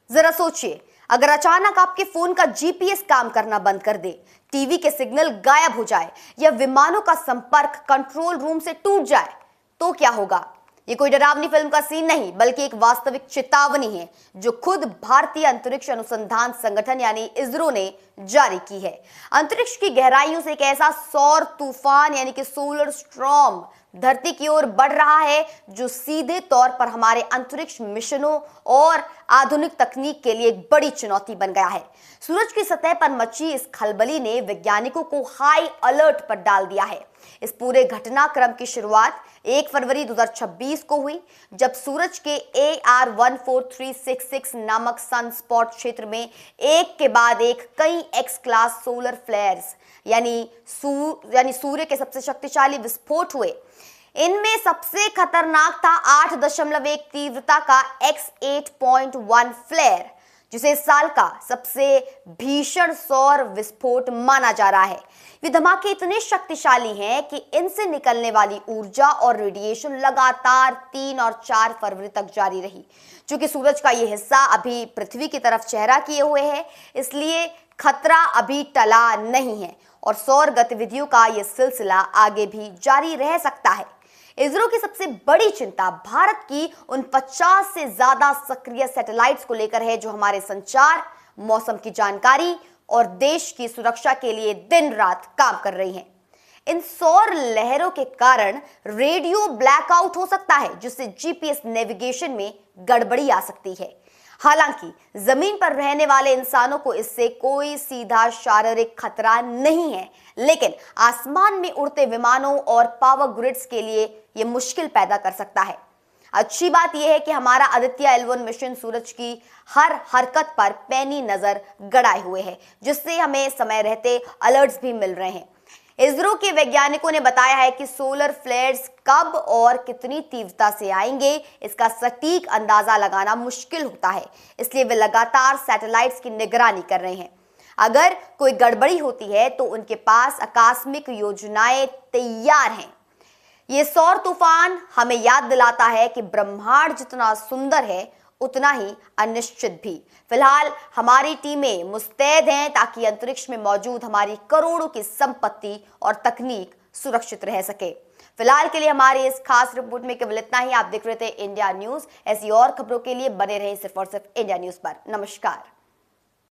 जरा सोचिए, अगर अचानक आपके फोन का जीपीएस काम करना बंद कर दे, टीवी के सिग्नल गायब हो जाए या विमानों का संपर्क कंट्रोल रूम से टूट जाए, तो क्या होगा? ये कोई डरावनी फिल्म का सीन नहीं, बल्कि एक वास्तविक चेतावनी है जो खुद भारतीय अंतरिक्ष अनुसंधान संगठन यानी इसरो ने जारी की है। अंतरिक्ष की गहराइयों से एक ऐसा सौर तूफान यानी कि सोलर स्टॉर्म धरती की ओर बढ़ रहा है जो सीधे तौर पर हमारे अंतरिक्ष मिशनों और आधुनिक तकनीक के लिए एक बड़ी चुनौती बन गया है। सूरज की सतह पर मची इस खलबली ने वैज्ञानिकों को हाई अलर्ट पर डाल दिया है। इस पूरे घटनाक्रम की शुरुआत 1 फरवरी 2026 को हुई, जब सूरज के AR14366 नामक सनस्पॉट क्षेत्र में एक के बाद एक कई एक्स क्लास सोलर फ्लेयर्स यानी सूर्य के सबसे शक्तिशाली विस्फोट हुए। इनमें सबसे खतरनाक था 8.1 तीव्रता का X8.1 फ्लेयर, जिसे इस साल का सबसे भीषण सौर विस्फोट माना जा रहा है। ये धमाके इतने शक्तिशाली हैं कि इनसे निकलने वाली ऊर्जा और रेडिएशन लगातार 3 और 4 फरवरी तक जारी रही। चूंकि सूरज का ये हिस्सा अभी पृथ्वी की तरफ चेहरा किए हुए है, इसलिए खतरा अभी टला नहीं है और सौर गतिविधियों का यह सिलसिला आगे भी जारी रह सकता है। इसरो की सबसे बड़ी चिंता भारत की उन 50 से ज्यादा सक्रिय सैटेलाइट्स को लेकर है जो हमारे संचार, मौसम की जानकारी और देश की सुरक्षा के लिए दिन रात काम कर रही हैं। इन सौर लहरों के कारण रेडियो ब्लैकआउट हो सकता है, जिससे जीपीएस नेविगेशन में गड़बड़ी आ सकती है। हालांकि जमीन पर रहने वाले इंसानों को इससे कोई सीधा शारीरिक खतरा नहीं है, लेकिन आसमान में उड़ते विमानों और पावर ग्रिड्स के लिए यह मुश्किल पैदा कर सकता है। अच्छी बात यह है कि हमारा आदित्य L1 मिशन सूरज की हर हरकत पर पैनी नजर गड़ाए हुए है, जिससे हमें समय रहते अलर्ट्स भी मिल रहे हैं। इसरो के वैज्ञानिकों ने बताया है कि सोलर फ्लेयर्स कब और कितनी तीव्रता से आएंगे, इसका सटीक अंदाजा लगाना मुश्किल होता है, इसलिए वे लगातार सैटेलाइट्स की निगरानी कर रहे हैं। अगर कोई गड़बड़ी होती है तो उनके पास आकस्मिक योजनाएं तैयार हैं। ये सौर तूफान हमें याद दिलाता है कि ब्रह्मांड जितना सुंदर है, उतना ही अनिश्चित भी। फिलहाल हमारी टीमें मुस्तैद हैं ताकि अंतरिक्ष में मौजूद हमारी करोड़ों की संपत्ति और तकनीक सुरक्षित रह सके। फिलहाल के लिए हमारी इस खास रिपोर्ट में केवल इतना ही। आप देख रहे थे इंडिया न्यूज। ऐसी और खबरों के लिए बने रहे सिर्फ और सिर्फ इंडिया न्यूज पर। नमस्कार।